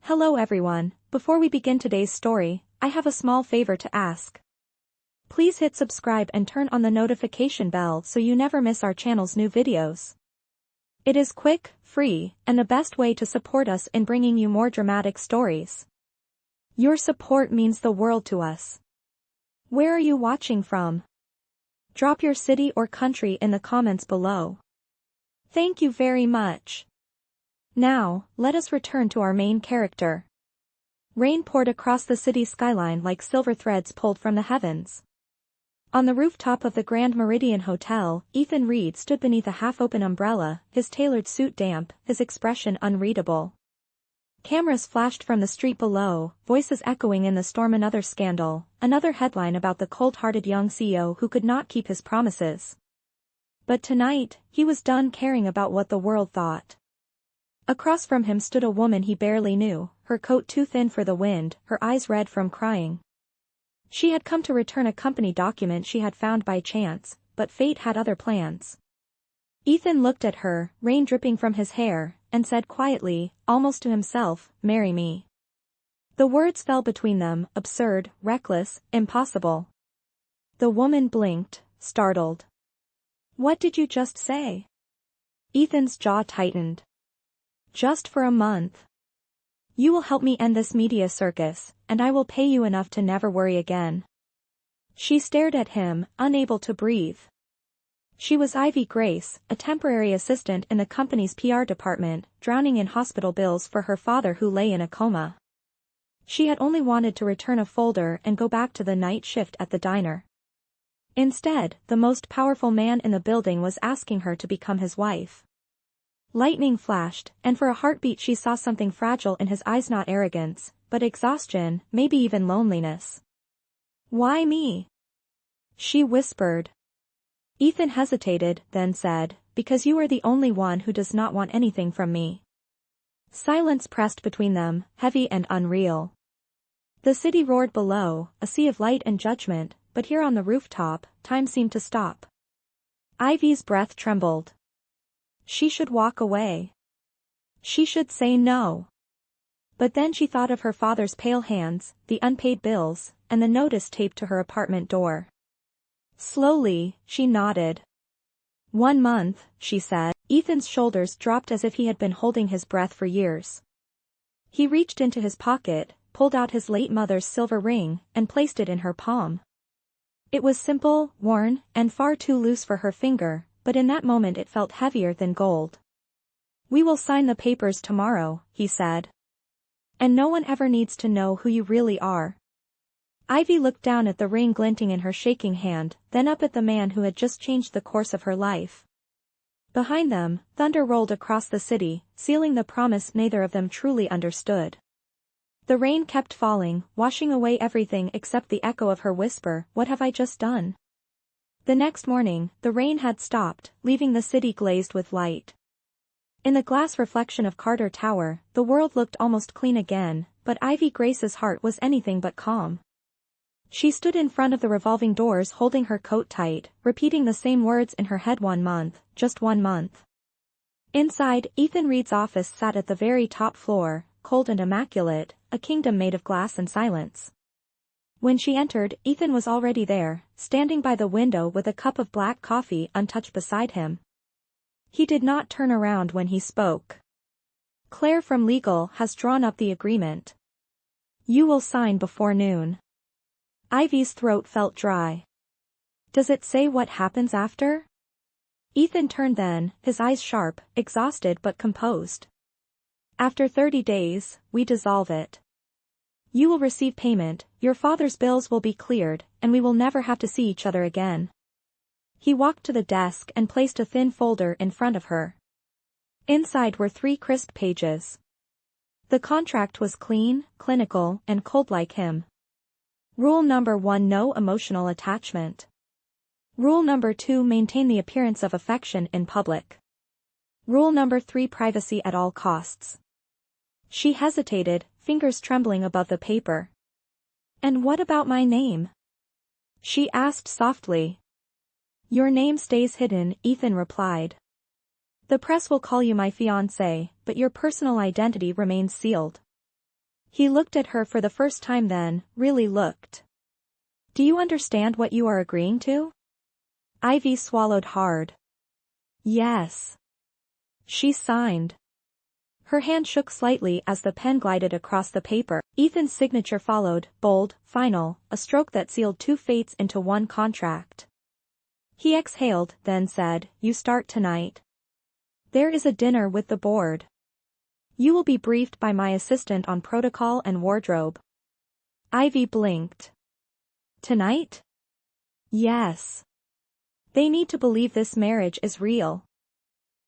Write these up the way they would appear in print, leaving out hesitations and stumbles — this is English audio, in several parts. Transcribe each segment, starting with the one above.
Hello everyone, before we begin today's story, I have a small favor to ask. Please hit subscribe and turn on the notification bell so you never miss our channel's new videos. It is quick, free, and the best way to support us in bringing you more dramatic stories. Your support means the world to us. Where are you watching from? Drop your city or country in the comments below. Thank you very much. Now, let us return to our main character. Rain poured across the city skyline like silver threads pulled from the heavens. On the rooftop of the Grand Meridian Hotel, Ethan Reed stood beneath a half-open umbrella, his tailored suit damp, his expression unreadable. Cameras flashed from the street below, voices echoing in the storm. Another scandal, another headline about the cold-hearted young CEO who could not keep his promises. But tonight, he was done caring about what the world thought. Across from him stood a woman he barely knew, her coat too thin for the wind, her eyes red from crying. She had come to return a company document she had found by chance, but fate had other plans. Ethan looked at her, rain dripping from his hair, and said quietly, almost to himself, "Marry me." The words fell between them, absurd, reckless, impossible. The woman blinked, startled. "What did you just say?" Ethan's jaw tightened. "Just for a month. You will help me end this media circus, and I will pay you enough to never worry again." She stared at him, unable to breathe. She was Ivy Grace, a temporary assistant in the company's PR department, drowning in hospital bills for her father who lay in a coma. She had only wanted to return a folder and go back to the night shift at the diner. Instead, the most powerful man in the building was asking her to become his wife. Lightning flashed, and for a heartbeat she saw something fragile in his eyes, not arrogance, but exhaustion, maybe even loneliness. "Why me?" she whispered. Ethan hesitated, then said, "Because you are the only one who does not want anything from me." Silence pressed between them, heavy and unreal. The city roared below, a sea of light and judgment, but here on the rooftop, time seemed to stop. Ivy's breath trembled. She should walk away. She should say no. But then she thought of her father's pale hands, the unpaid bills, and the notice taped to her apartment door. Slowly, she nodded. 1 month, she said. Ethan's shoulders dropped as if he had been holding his breath for years. He reached into his pocket, pulled out his late mother's silver ring, and placed it in her palm. It was simple, worn, and far too loose for her finger, but in that moment it felt heavier than gold. "We will sign the papers tomorrow," he said. "And no one ever needs to know who you really are." Ivy looked down at the ring glinting in her shaking hand, then up at the man who had just changed the course of her life. Behind them, thunder rolled across the city, sealing the promise neither of them truly understood. The rain kept falling, washing away everything except the echo of her whisper, "What have I just done?" The next morning, the rain had stopped, leaving the city glazed with light. In the glass reflection of Carter Tower, the world looked almost clean again, but Ivy Grace's heart was anything but calm. She stood in front of the revolving doors holding her coat tight, repeating the same words in her head. 1 month, just 1 month. Inside, Ethan Reed's office sat at the very top floor, cold and immaculate, a kingdom made of glass and silence. When she entered, Ethan was already there, standing by the window with a cup of black coffee untouched beside him. He did not turn around when he spoke. "Claire from legal has drawn up the agreement. You will sign before noon." Ivy's throat felt dry. "Does it say what happens after?" Ethan turned then, his eyes sharp, exhausted but composed. "After 30 days, we dissolve it. You will receive payment, your father's bills will be cleared, and we will never have to see each other again." He walked to the desk and placed a thin folder in front of her. Inside were 3 crisp pages. The contract was clean, clinical, and cold like him. Rule number 1: no emotional attachment. Rule number 2: maintain the appearance of affection in public. Rule number 3: privacy at all costs. She hesitated, fingers trembling above the paper. "And what about my name?" she asked softly. "Your name stays hidden," Ethan replied. "The press will call you my fiancé, but your personal identity remains sealed." He looked at her for the first time then, really looked. Do you understand what you are agreeing to? Ivy swallowed hard. Yes. She signed. Her hand shook slightly as the pen glided across the paper. Ethan's signature followed, bold, final, a stroke that sealed two fates into one contract. He exhaled, then said, "You start tonight. There is a dinner with the board. You will be briefed by my assistant on protocol and wardrobe." Ivy blinked. Tonight? Yes. They need to believe this marriage is real.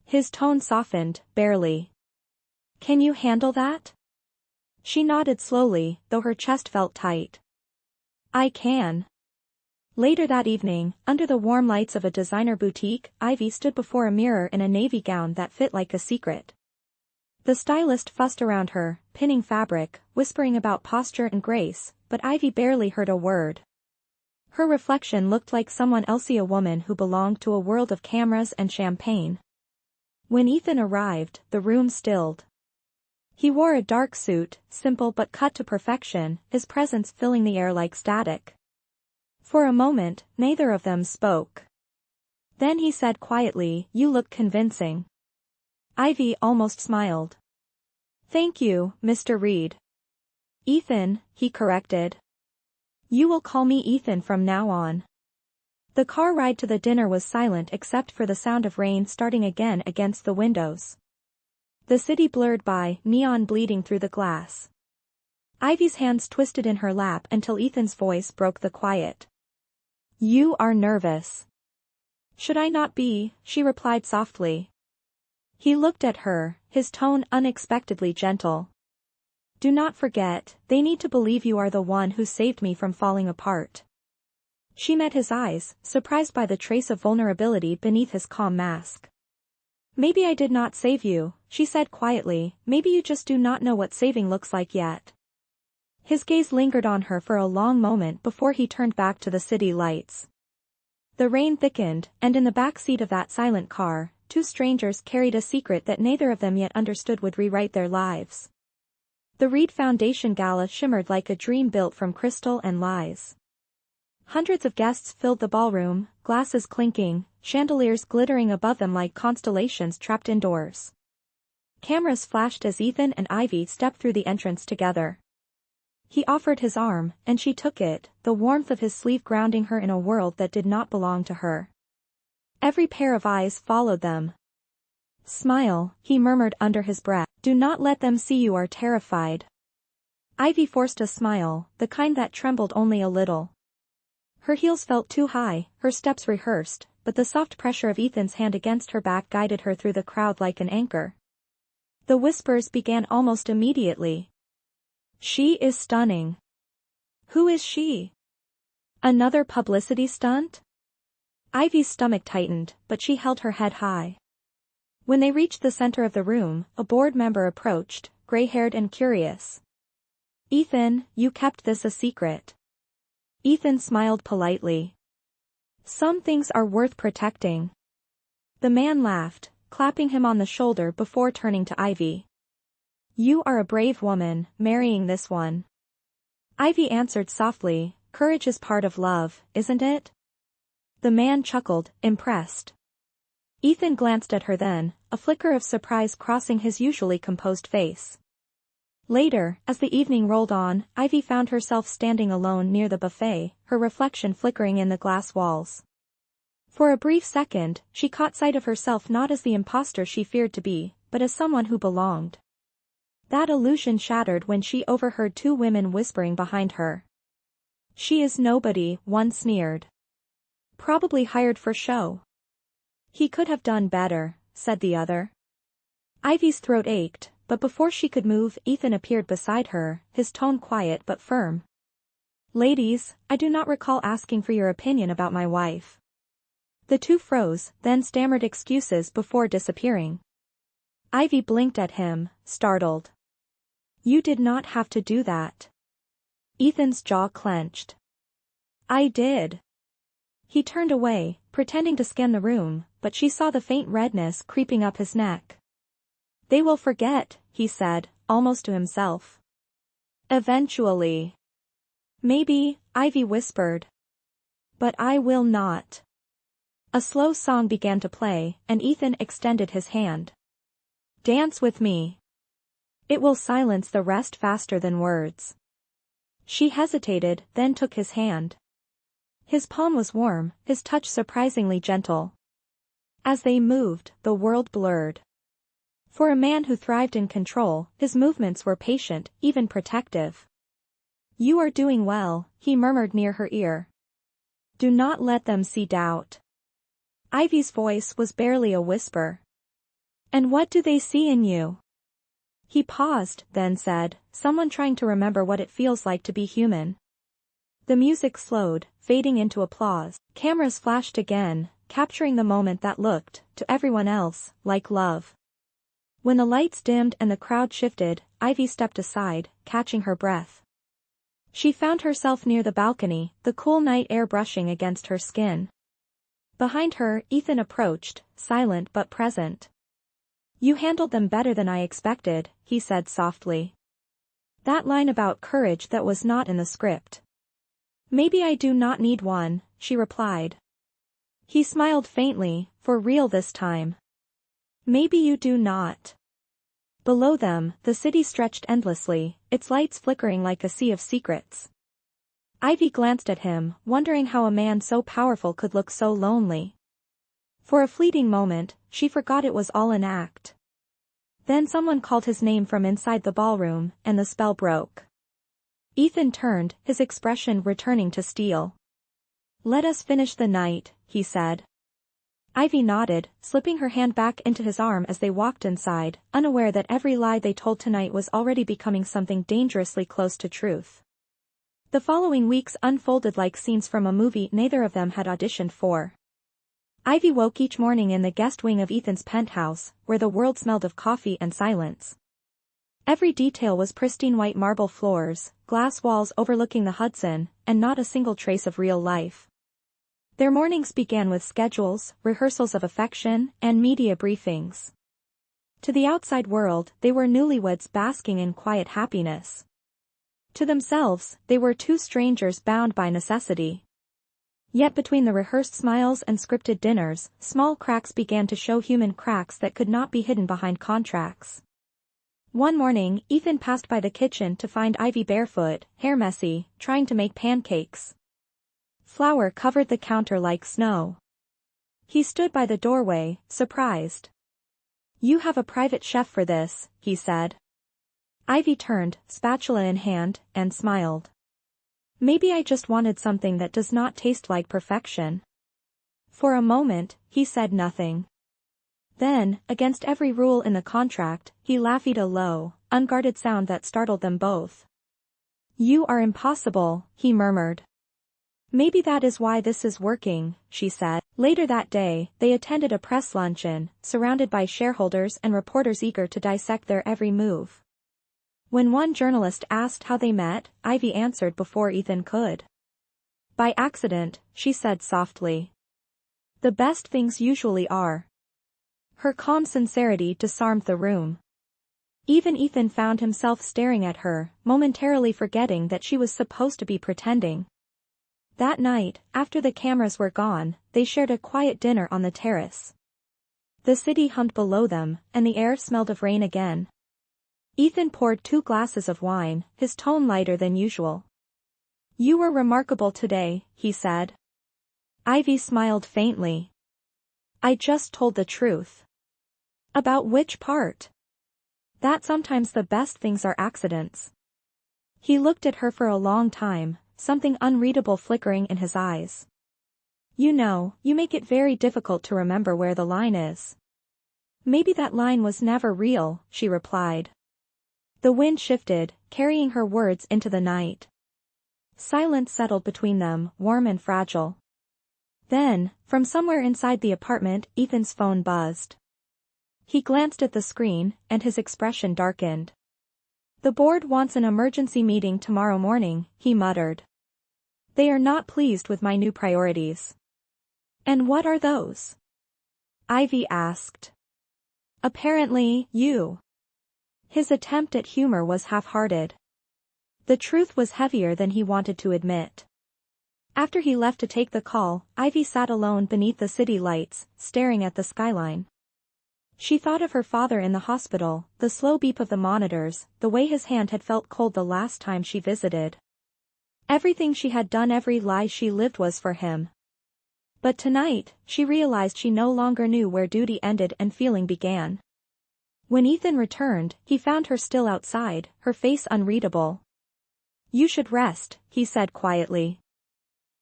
His tone softened, barely. Can you handle that? She nodded slowly, though her chest felt tight. I can. Later that evening, under the warm lights of a designer boutique, Ivy stood before a mirror in a navy gown that fit like a secret. The stylist fussed around her, pinning fabric, whispering about posture and grace, but Ivy barely heard a word. Her reflection looked like someone else, a woman who belonged to a world of cameras and champagne. When Ethan arrived, the room stilled. He wore a dark suit, simple but cut to perfection, his presence filling the air like static. For a moment, neither of them spoke. Then he said quietly, "You look convincing." Ivy almost smiled. "Thank you, Mr. Reed." "Ethan," he corrected. "You will call me Ethan from now on." The car ride to the dinner was silent except for the sound of rain starting again against the windows. The city blurred by, neon bleeding through the glass. Ivy's hands twisted in her lap until Ethan's voice broke the quiet. "You are nervous." "Should I not be?" she replied softly. He looked at her, his tone unexpectedly gentle. "Do not forget, they need to believe you are the one who saved me from falling apart." She met his eyes, surprised by the trace of vulnerability beneath his calm mask. "Maybe I did not save you," she said quietly, "maybe you just do not know what saving looks like yet." His gaze lingered on her for a long moment before he turned back to the city lights. The rain thickened, and in the back seat of that silent car, two strangers carried a secret that neither of them yet understood would rewrite their lives. The Reed Foundation Gala shimmered like a dream built from crystal and lies. Hundreds of guests filled the ballroom, glasses clinking, chandeliers glittering above them like constellations trapped indoors. Cameras flashed as Ethan and Ivy stepped through the entrance together. He offered his arm, and she took it, the warmth of his sleeve grounding her in a world that did not belong to her. Every pair of eyes followed them. "Smile," he murmured under his breath. "Do not let them see you are terrified." Ivy forced a smile, the kind that trembled only a little. Her heels felt too high, her steps rehearsed, but the soft pressure of Ethan's hand against her back guided her through the crowd like an anchor. The whispers began almost immediately. "She is stunning." "Who is she?" "Another publicity stunt?" Ivy's stomach tightened, but she held her head high. When they reached the center of the room, a board member approached, gray-haired and curious. "Ethan, you kept this a secret." Ethan smiled politely. "Some things are worth protecting." The man laughed, clapping him on the shoulder before turning to Ivy. "You are a brave woman, marrying this one." Ivy answered softly, "Courage is part of love, isn't it?" The man chuckled, impressed. Ethan glanced at her then, a flicker of surprise crossing his usually composed face. Later, as the evening rolled on, Ivy found herself standing alone near the buffet, her reflection flickering in the glass walls. For a brief second, she caught sight of herself not as the imposter she feared to be, but as someone who belonged. That illusion shattered when she overheard two women whispering behind her. "She is nobody," one sneered. "Probably hired for show." "He could have done better," said the other. Ivy's throat ached, but before she could move, Ethan appeared beside her, his tone quiet but firm. "Ladies, I do not recall asking for your opinion about my wife." The two froze, then stammered excuses before disappearing. Ivy blinked at him, startled. "You did not have to do that." Ethan's jaw clenched. "I did." He turned away, pretending to scan the room, but she saw the faint redness creeping up his neck. "They will forget," he said, almost to himself. Eventually. Maybe, Ivy whispered. But I will not. A slow song began to play, and Ethan extended his hand. Dance with me. It will silence the rest faster than words. She hesitated, then took his hand. His palm was warm, his touch surprisingly gentle. As they moved, the world blurred. For a man who thrived in control, his movements were patient, even protective. You are doing well, he murmured near her ear. Do not let them see doubt. Ivy's voice was barely a whisper. And what do they see in you? He paused, then said, someone trying to remember what it feels like to be human. The music slowed, fading into applause. Cameras flashed again, capturing the moment that looked, to everyone else, like love. When the lights dimmed and the crowd shifted, Ivy stepped aside, catching her breath. She found herself near the balcony, the cool night air brushing against her skin. Behind her, Ethan approached, silent but present. You handled them better than I expected, he said softly. That line about courage that was not in the script. Maybe I do not need one, she replied. He smiled faintly, for real this time. Maybe you do not. Below them, the city stretched endlessly, its lights flickering like a sea of secrets. Ivy glanced at him, wondering how a man so powerful could look so lonely. For a fleeting moment, she forgot it was all an act. Then someone called his name from inside the ballroom, and the spell broke. Ethan turned, his expression returning to steel. Let us finish the night, he said. Ivy nodded, slipping her hand back into his arm as they walked inside, unaware that every lie they told tonight was already becoming something dangerously close to truth. The following weeks unfolded like scenes from a movie neither of them had auditioned for. Ivy woke each morning in the guest wing of Ethan's penthouse, where the world smelled of coffee and silence. Every detail was pristine white marble floors, glass walls overlooking the Hudson, and not a single trace of real life. Their mornings began with schedules, rehearsals of affection, and media briefings. To the outside world, they were newlyweds basking in quiet happiness. To themselves, they were two strangers bound by necessity. Yet between the rehearsed smiles and scripted dinners, small cracks began to show, human cracks that could not be hidden behind contracts. One morning, Ethan passed by the kitchen to find Ivy barefoot, hair messy, trying to make pancakes. Flour covered the counter like snow. He stood by the doorway, surprised. You have a private chef for this, he said. Ivy turned, spatula in hand, and smiled. Maybe I just wanted something that does not taste like perfection. For a moment, he said nothing. Then, against every rule in the contract, he laughed, a low, unguarded sound that startled them both. You are impossible, he murmured. Maybe that is why this is working, she said. Later that day, they attended a press luncheon, surrounded by shareholders and reporters eager to dissect their every move. When one journalist asked how they met, Ivy answered before Ethan could. By accident, she said softly. The best things usually are. Her calm sincerity disarmed the room. Even Ethan found himself staring at her, momentarily forgetting that she was supposed to be pretending. That night, after the cameras were gone, they shared a quiet dinner on the terrace. The city hummed below them, and the air smelled of rain again. Ethan poured 2 glasses of wine, his tone lighter than usual. You were remarkable today, he said. Ivy smiled faintly. I just told the truth. About which part? That sometimes the best things are accidents. He looked at her for a long time, something unreadable flickering in his eyes. You know, you make it very difficult to remember where the line is. Maybe that line was never real, she replied. The wind shifted, carrying her words into the night. Silence settled between them, warm and fragile. Then, from somewhere inside the apartment, Ethan's phone buzzed. He glanced at the screen, and his expression darkened. The board wants an emergency meeting tomorrow morning, he muttered. They are not pleased with my new priorities. And what are those? Ivy asked. Apparently, you. His attempt at humor was half-hearted. The truth was heavier than he wanted to admit. After he left to take the call, Ivy sat alone beneath the city lights, staring at the skyline. She thought of her father in the hospital, the slow beep of the monitors, the way his hand had felt cold the last time she visited. Everything she had done, every lie she lived was for him. But tonight, she realized she no longer knew where duty ended and feeling began. When Ethan returned, he found her still outside, her face unreadable. "You should rest," he said quietly.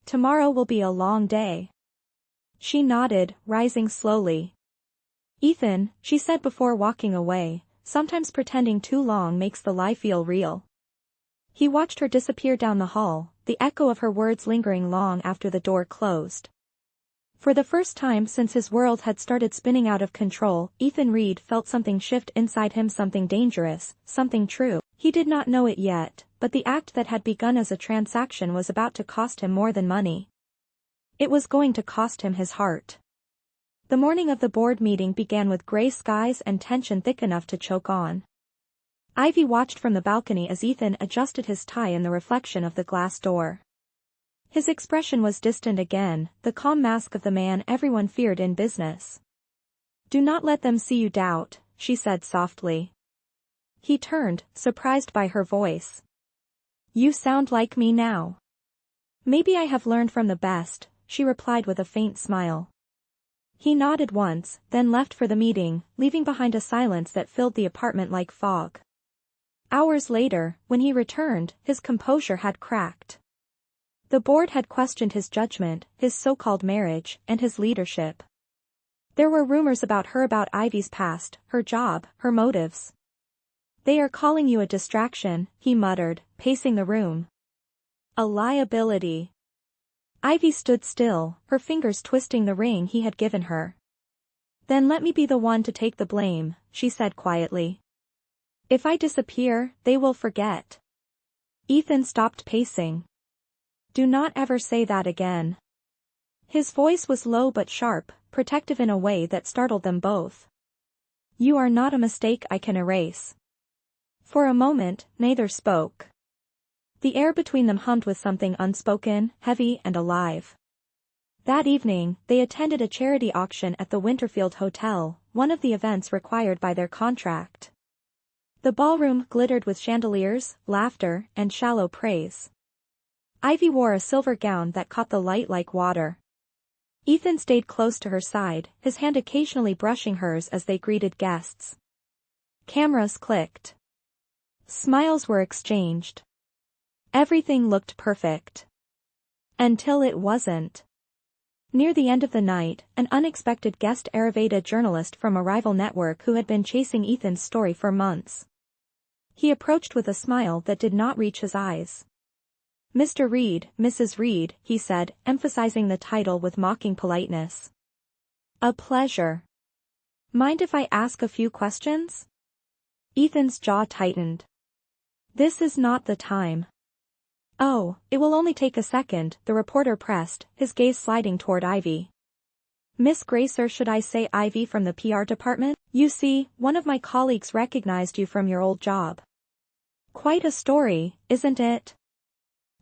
"Tomorrow will be a long day." She nodded, rising slowly. "Ethan," she said before walking away, "sometimes pretending too long makes the lie feel real." He watched her disappear down the hall, the echo of her words lingering long after the door closed. For the first time since his world had started spinning out of control, Ethan Reed felt something shift inside him, something dangerous, something true. He did not know it yet, but the act that had begun as a transaction was about to cost him more than money. It was going to cost him his heart. The morning of the board meeting began with gray skies and tension thick enough to choke on. Ivy watched from the balcony as Ethan adjusted his tie in the reflection of the glass door. His expression was distant again, the calm mask of the man everyone feared in business. "Do not let them see you doubt," she said softly. He turned, surprised by her voice. "You sound like me now." "Maybe I have learned from the best," she replied with a faint smile. He nodded once, then left for the meeting, leaving behind a silence that filled the apartment like fog. Hours later, when he returned, his composure had cracked. The board had questioned his judgment, his so-called marriage, and his leadership. There were rumors about her, about Ivy's past, her job, her motives. "They are calling you a distraction," he muttered, pacing the room. "A liability." Ivy stood still, her fingers twisting the ring he had given her. "Then let me be the one to take the blame," she said quietly. "If I disappear, they will forget." Ethan stopped pacing. "Do not ever say that again." His voice was low but sharp, protective in a way that startled them both. "You are not a mistake I can erase." For a moment, neither spoke. The air between them hummed with something unspoken, heavy and alive. That evening, they attended a charity auction at the Winterfield Hotel, one of the events required by their contract. The ballroom glittered with chandeliers, laughter, and shallow praise. Ivy wore a silver gown that caught the light like water. Ethan stayed close to her side, his hand occasionally brushing hers as they greeted guests. Cameras clicked. Smiles were exchanged. Everything looked perfect. Until it wasn't. Near the end of the night, an unexpected guest arrived, a journalist from a rival network who had been chasing Ethan's story for months. He approached with a smile that did not reach his eyes. "Mr. Reed, Mrs. Reed," he said, emphasizing the title with mocking politeness. "A pleasure. Mind if I ask a few questions?" Ethan's jaw tightened. "This is not the time." "Oh, it will only take a second," the reporter pressed, his gaze sliding toward Ivy. "Miss Grace, or should I say Ivy, from the PR department? You see, one of my colleagues recognized you from your old job." "Quite a story, isn't it?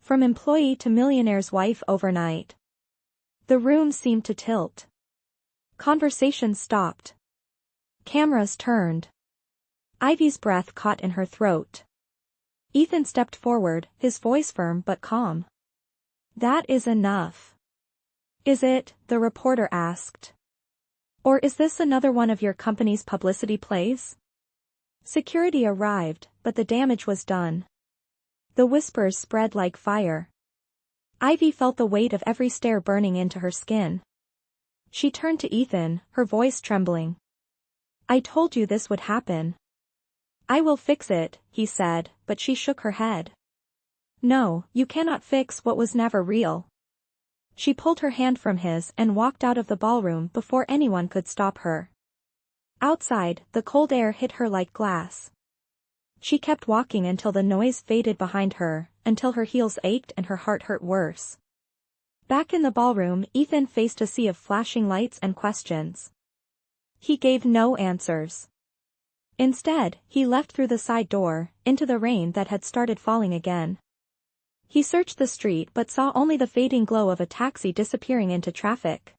From employee to millionaire's wife overnight." The room seemed to tilt. Conversation stopped. Cameras turned. Ivy's breath caught in her throat. Ethan stepped forward, his voice firm but calm. "That is enough." "Is it?" the reporter asked. "Or is this another one of your company's publicity plays?" Security arrived, but the damage was done. The whispers spread like fire. Ivy felt the weight of every stare burning into her skin. She turned to Ethan, her voice trembling. "I told you this would happen." "I will fix it," he said, but she shook her head. "No, you cannot fix what was never real." She pulled her hand from his and walked out of the ballroom before anyone could stop her. Outside, the cold air hit her like glass. She kept walking until the noise faded behind her, until her heels ached and her heart hurt worse. Back in the ballroom, Ethan faced a sea of flashing lights and questions. He gave no answers. Instead, he left through the side door, into the rain that had started falling again. He searched the street but saw only the fading glow of a taxi disappearing into traffic.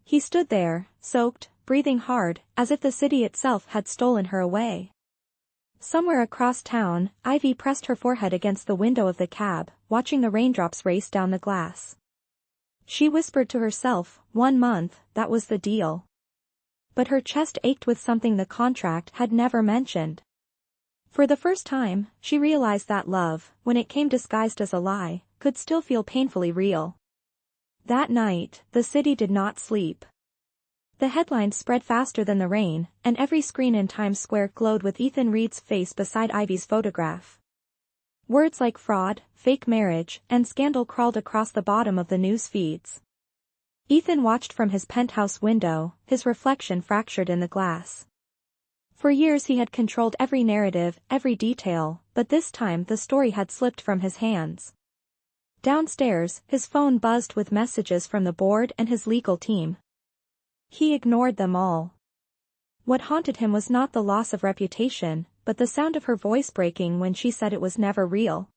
He stood there, soaked, breathing hard, as if the city itself had stolen her away. Somewhere across town, Ivy pressed her forehead against the window of the cab, watching the raindrops race down the glass. She whispered to herself, 1 month, that was the deal. But her chest ached with something the contract had never mentioned. For the first time, she realized that love, when it came disguised as a lie, could still feel painfully real. That night, the city did not sleep. The headlines spread faster than the rain, and every screen in Times Square glowed with Ethan Reed's face beside Ivy's photograph. Words like fraud, fake marriage, and scandal crawled across the bottom of the news feeds. Ethan watched from his penthouse window, his reflection fractured in the glass. For years he had controlled every narrative, every detail, but this time the story had slipped from his hands. Downstairs, his phone buzzed with messages from the board and his legal team. He ignored them all. What haunted him was not the loss of reputation, but the sound of her voice breaking when she said it was never real.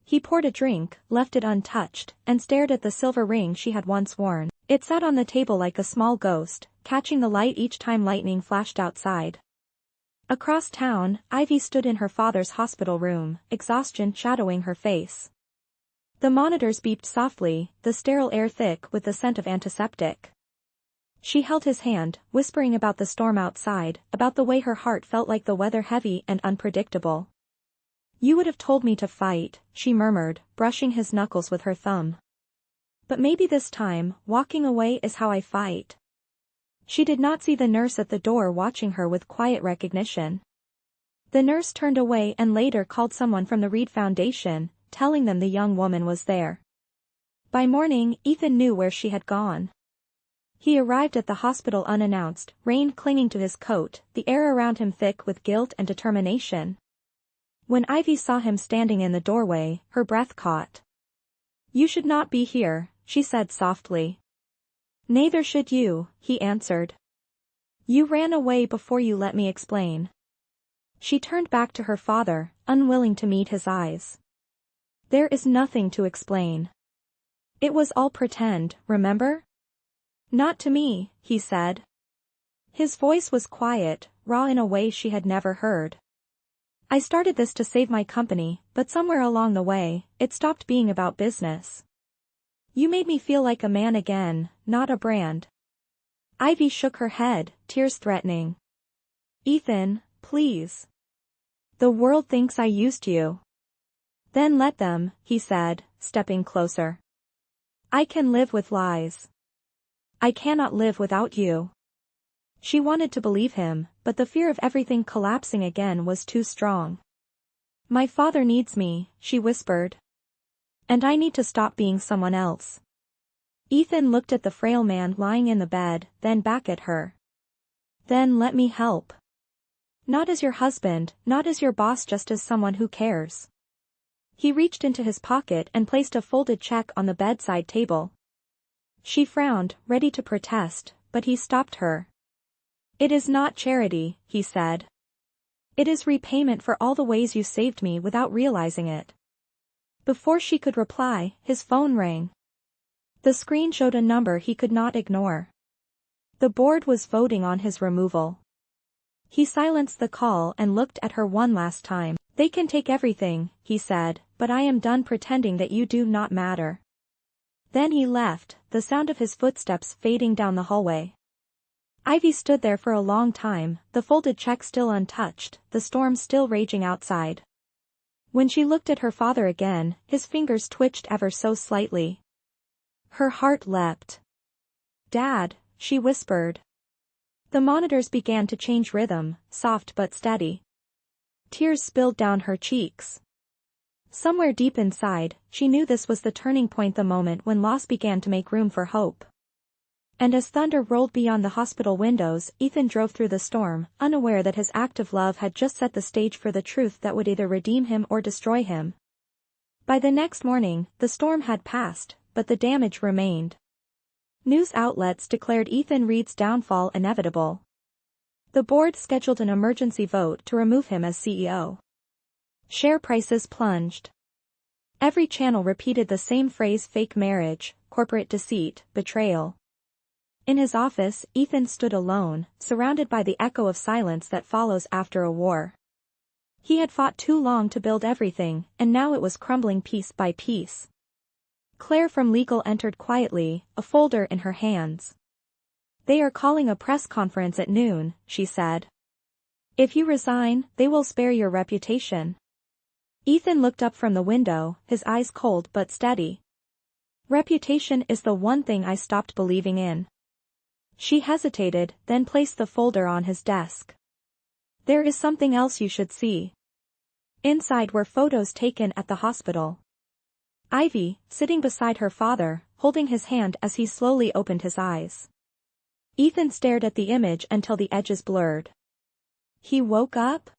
He poured a drink, left it untouched, and stared at the silver ring she had once worn. It sat on the table like a small ghost, catching the light each time lightning flashed outside. Across town, Ivy stood in her father's hospital room, exhaustion shadowing her face. The monitors beeped softly, the sterile air thick with the scent of antiseptic. She held his hand, whispering about the storm outside, about the way her heart felt like the weather heavy and unpredictable. You would have told me to fight, she murmured, brushing his knuckles with her thumb. But maybe this time, walking away is how I fight. She did not see the nurse at the door watching her with quiet recognition. The nurse turned away and later called someone from the Reed Foundation, telling them the young woman was there. By morning, Ethan knew where she had gone. He arrived at the hospital unannounced, rain clinging to his coat, the air around him thick with guilt and determination. When Ivy saw him standing in the doorway, her breath caught. You should not be here, she said softly. Neither should you, he answered. You ran away before you let me explain. She turned back to her father, unwilling to meet his eyes. There is nothing to explain. It was all pretend, remember? Not to me, he said. His voice was quiet, raw in a way she had never heard. I started this to save my company, but somewhere along the way, it stopped being about business. You made me feel like a man again, not a brand. Ivy shook her head, tears threatening. Ethan, please. The world thinks I used you. Then let them, he said, stepping closer. I can live with lies. I cannot live without you. She wanted to believe him, but the fear of everything collapsing again was too strong. My father needs me, she whispered. And I need to stop being someone else. Ethan looked at the frail man lying in the bed, then back at her. Then let me help. Not as your husband, not as your boss, just as someone who cares. He reached into his pocket and placed a folded check on the bedside table. She frowned, ready to protest, but he stopped her. It is not charity, he said. It is repayment for all the ways you saved me without realizing it. Before she could reply, his phone rang. The screen showed a number he could not ignore. The board was voting on his removal. He silenced the call and looked at her one last time. They can take everything, he said, but I am done pretending that you do not matter. Then he left, the sound of his footsteps fading down the hallway. Ivy stood there for a long time, the folded check still untouched, the storm still raging outside. When she looked at her father again, his fingers twitched ever so slightly. Her heart leapt. Dad, she whispered. The monitors began to change rhythm, soft but steady. Tears spilled down her cheeks. Somewhere deep inside, she knew this was the turning point, the moment when loss began to make room for hope. And as thunder rolled beyond the hospital windows, Ethan drove through the storm, unaware that his act of love had just set the stage for the truth that would either redeem him or destroy him. By the next morning, the storm had passed, but the damage remained. News outlets declared Ethan Reed's downfall inevitable. The board scheduled an emergency vote to remove him as CEO. Share prices plunged. Every channel repeated the same phrase: fake marriage, corporate deceit, betrayal. In his office, Ethan stood alone, surrounded by the echo of silence that follows after a war. He had fought too long to build everything, and now it was crumbling piece by piece. Claire from legal entered quietly, a folder in her hands. "They are calling a press conference at noon," she said. "If you resign, they will spare your reputation." Ethan looked up from the window, his eyes cold but steady. "Reputation is the one thing I stopped believing in." She hesitated, then placed the folder on his desk. "There is something else you should see." Inside were photos taken at the hospital. Ivy, sitting beside her father, holding his hand as he slowly opened his eyes. Ethan stared at the image until the edges blurred. "He woke up?"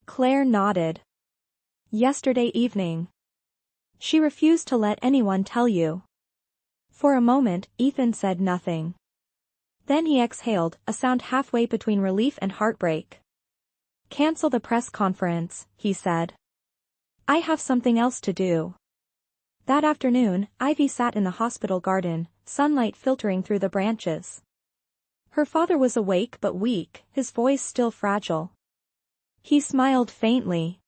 Claire nodded. "Yesterday evening." "She refused to let anyone tell you." For a moment, Ethan said nothing. Then he exhaled, a sound halfway between relief and heartbreak. "Cancel the press conference," he said. "I have something else to do." That afternoon, Ivy sat in the hospital garden, sunlight filtering through the branches. Her father was awake but weak, his voice still fragile. He smiled faintly.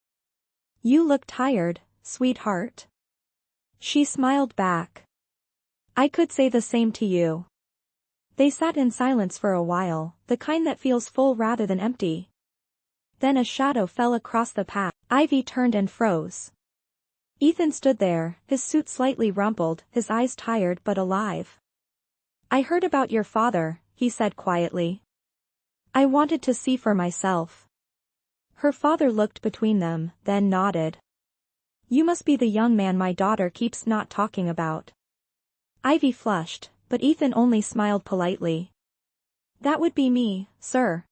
"You look tired, sweetheart." She smiled back. "I could say the same to you." They sat in silence for a while, the kind that feels full rather than empty. Then a shadow fell across the path. Ivy turned and froze. Ethan stood there, his suit slightly rumpled, his eyes tired but alive. "I heard about your father," he said quietly. "I wanted to see for myself." Her father looked between them, then nodded. "You must be the young man my daughter keeps not talking about." Ivy flushed, but Ethan only smiled politely. "That would be me, sir."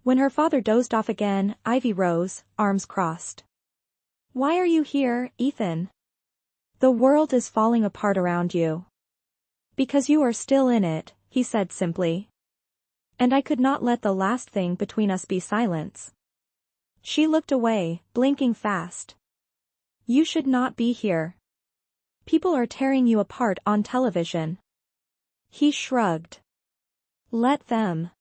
When her father dozed off again, Ivy rose, arms crossed. "Why are you here, Ethan?" "The world is falling apart around you." "Because you are still in it," he said simply. "And I could not let the last thing between us be silence." She looked away, blinking fast. "You should not be here. People are tearing you apart on television." He shrugged. "Let them.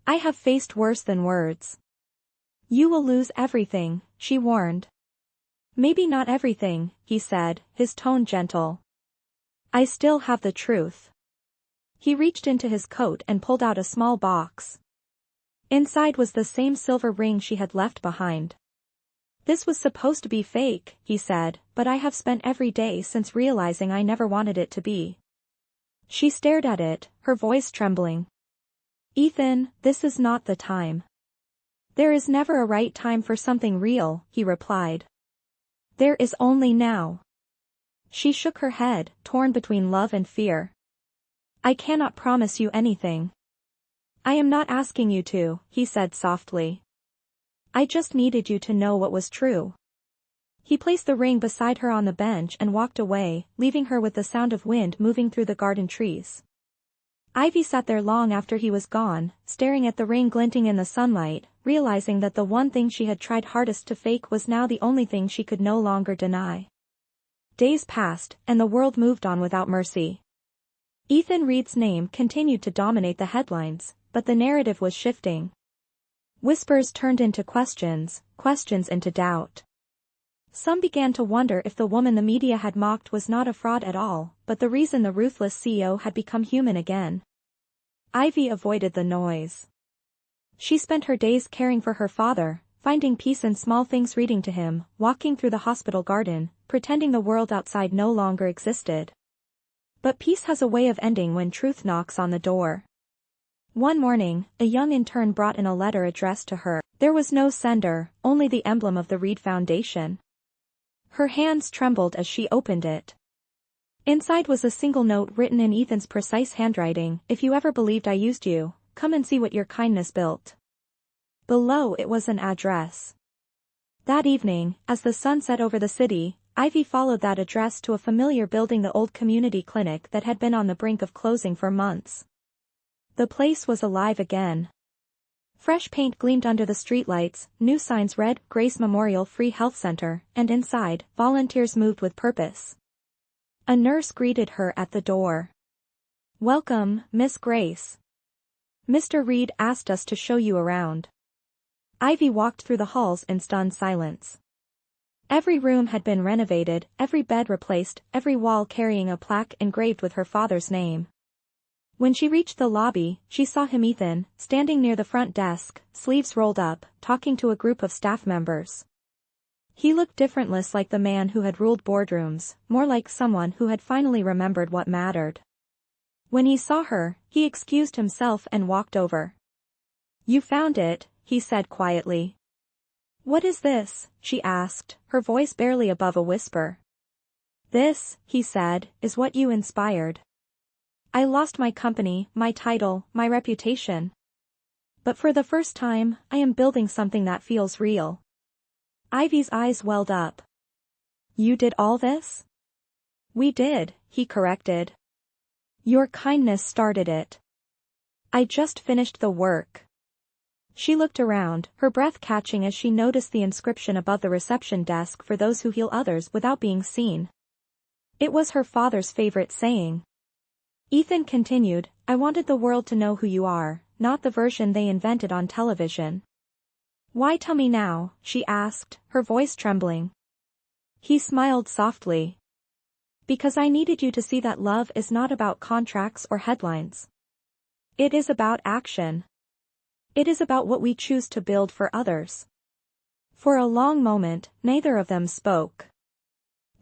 I have faced worse than words." "You will lose everything," she warned. "Maybe not everything," he said, his tone gentle. "I still have the truth." He reached into his coat and pulled out a small box. Inside was the same silver ring she had left behind. "This was supposed to be fake," he said, "but I have spent every day since realizing I never wanted it to be." She stared at it, her voice trembling. "Ethan, this is not the time." "There is never a right time for something real," he replied. "There is only now." She shook her head, torn between love and fear. "I cannot promise you anything." "I am not asking you to," he said softly. "I just needed you to know what was true." He placed the ring beside her on the bench and walked away, leaving her with the sound of wind moving through the garden trees. Ivy sat there long after he was gone, staring at the ring glinting in the sunlight, realizing that the one thing she had tried hardest to fake was now the only thing she could no longer deny. Days passed, and the world moved on without mercy. Ethan Reed's name continued to dominate the headlines, but the narrative was shifting. Whispers turned into questions, questions into doubt. Some began to wonder if the woman the media had mocked was not a fraud at all, but the reason the ruthless CEO had become human again. Ivy avoided the noise. She spent her days caring for her father, finding peace in small things, reading to him, walking through the hospital garden, pretending the world outside no longer existed. But peace has a way of ending when truth knocks on the door. One morning, a young intern brought in a letter addressed to her. There was no sender, only the emblem of the Reed Foundation. Her hands trembled as she opened it. Inside was a single note written in Ethan's precise handwriting: "If you ever believed I used you, come and see what your kindness built." Below it was an address. That evening, as the sun set over the city, Ivy followed that address to a familiar building, the old community clinic that had been on the brink of closing for months. The place was alive again. Fresh paint gleamed under the streetlights, new signs read, Grace Memorial Free Health Center, and inside, volunteers moved with purpose. A nurse greeted her at the door. "Welcome, Miss Grace. Mr. Reed asked us to show you around." Ivy walked through the halls in stunned silence. Every room had been renovated, every bed replaced, every wall carrying a plaque engraved with her father's name. When she reached the lobby, she saw him, Ethan, standing near the front desk, sleeves rolled up, talking to a group of staff members. He looked different, less like the man who had ruled boardrooms, more like someone who had finally remembered what mattered. When he saw her, he excused himself and walked over. "You found it," he said quietly. "What is this?" she asked, her voice barely above a whisper. "This," he said, "is what you inspired. I lost my company, my title, my reputation. But for the first time, I am building something that feels real." Ivy's eyes welled up. "You did all this?" "We did," he corrected. "Your kindness started it. I just finished the work." She looked around, her breath catching as she noticed the inscription above the reception desk, "For those who heal others without being seen." It was her father's favorite saying. Ethan continued, "I wanted the world to know who you are, not the version they invented on television." "Why tell me now?" she asked, her voice trembling. He smiled softly. "Because I needed you to see that love is not about contracts or headlines. It is about action. It is about what we choose to build for others." For a long moment, neither of them spoke.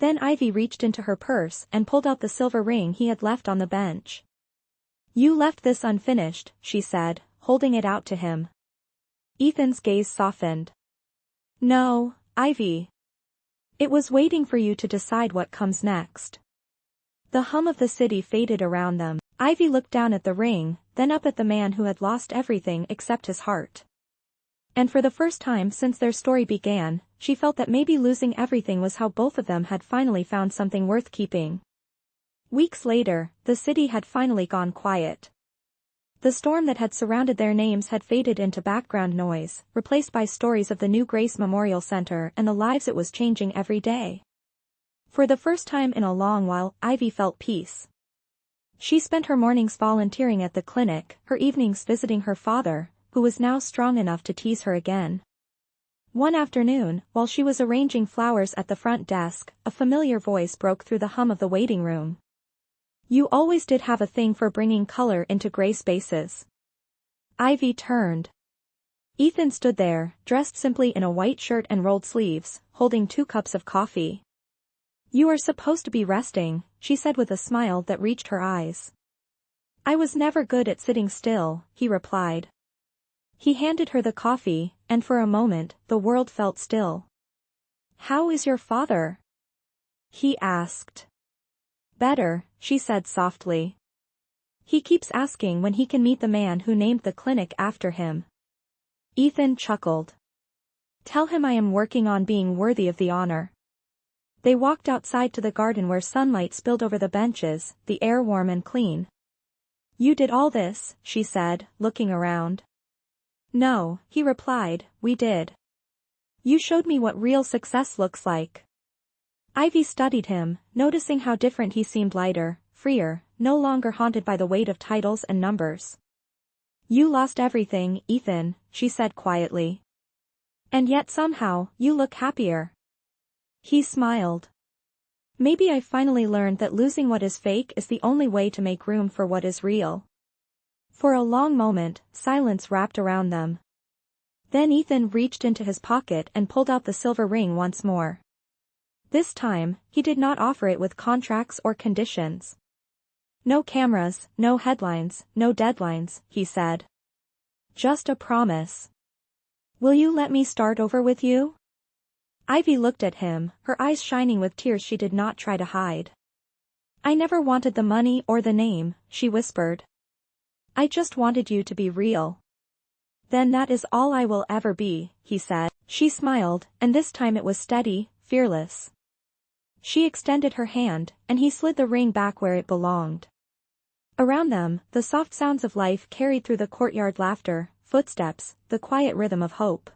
Then Ivy reached into her purse and pulled out the silver ring he had left on the bench. "You left this unfinished," she said, holding it out to him. Ethan's gaze softened. "No, Ivy. It was waiting for you to decide what comes next." The hum of the city faded around them. Ivy looked down at the ring, then up at the man who had lost everything except his heart. And for the first time since their story began, she felt that maybe losing everything was how both of them had finally found something worth keeping. Weeks later, the city had finally gone quiet. The storm that had surrounded their names had faded into background noise, replaced by stories of the new Grace Memorial Center and the lives it was changing every day. For the first time in a long while, Ivy felt peace. She spent her mornings volunteering at the clinic, her evenings visiting her father, who was now strong enough to tease her again. One afternoon, while she was arranging flowers at the front desk, a familiar voice broke through the hum of the waiting room. "You always did have a thing for bringing color into gray spaces." Ivy turned. Ethan stood there, dressed simply in a white shirt and rolled sleeves, holding 2 cups of coffee. "You are supposed to be resting," she said with a smile that reached her eyes. "I was never good at sitting still," he replied. He handed her the coffee, and for a moment, the world felt still. "How is your father?" he asked. "Better," she said softly. "He keeps asking when he can meet the man who named the clinic after him." Ethan chuckled. "Tell him I am working on being worthy of the honor." They walked outside to the garden where sunlight spilled over the benches, the air warm and clean. "You did all this," she said, looking around. "No," he replied, "we did. You showed me what real success looks like." Ivy studied him, noticing how different he seemed, lighter, freer, no longer haunted by the weight of titles and numbers. "You lost everything, Ethan," she said quietly. "And yet somehow, you look happier." He smiled. "Maybe I finally learned that losing what is fake is the only way to make room for what is real." For a long moment, silence wrapped around them. Then Ethan reached into his pocket and pulled out the silver ring once more. This time, he did not offer it with contracts or conditions. "No cameras, no headlines, no deadlines," he said. "Just a promise. Will you let me start over with you?" Ivy looked at him, her eyes shining with tears she did not try to hide. "I never wanted the money or the name," she whispered. "I just wanted you to be real." "Then that is all I will ever be," he said. She smiled, and this time it was steady, fearless. She extended her hand, and he slid the ring back where it belonged. Around them, the soft sounds of life carried through the courtyard, laughter, footsteps, the quiet rhythm of hope.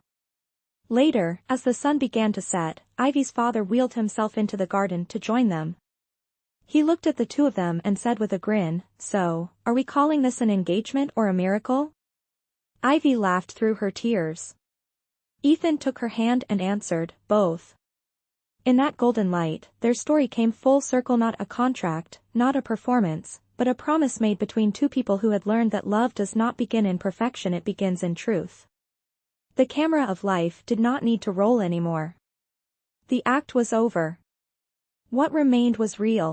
Later, as the sun began to set, Ivy's father wheeled himself into the garden to join them. He looked at the two of them and said with a grin, "So, are we calling this an engagement or a miracle?" Ivy laughed through her tears. Ethan took her hand and answered, "Both." In that golden light, their story came full circle, not a contract, not a performance, but a promise made between two people who had learned that love does not begin in perfection, it begins in truth. The camera of life did not need to roll anymore. The act was over. What remained was real.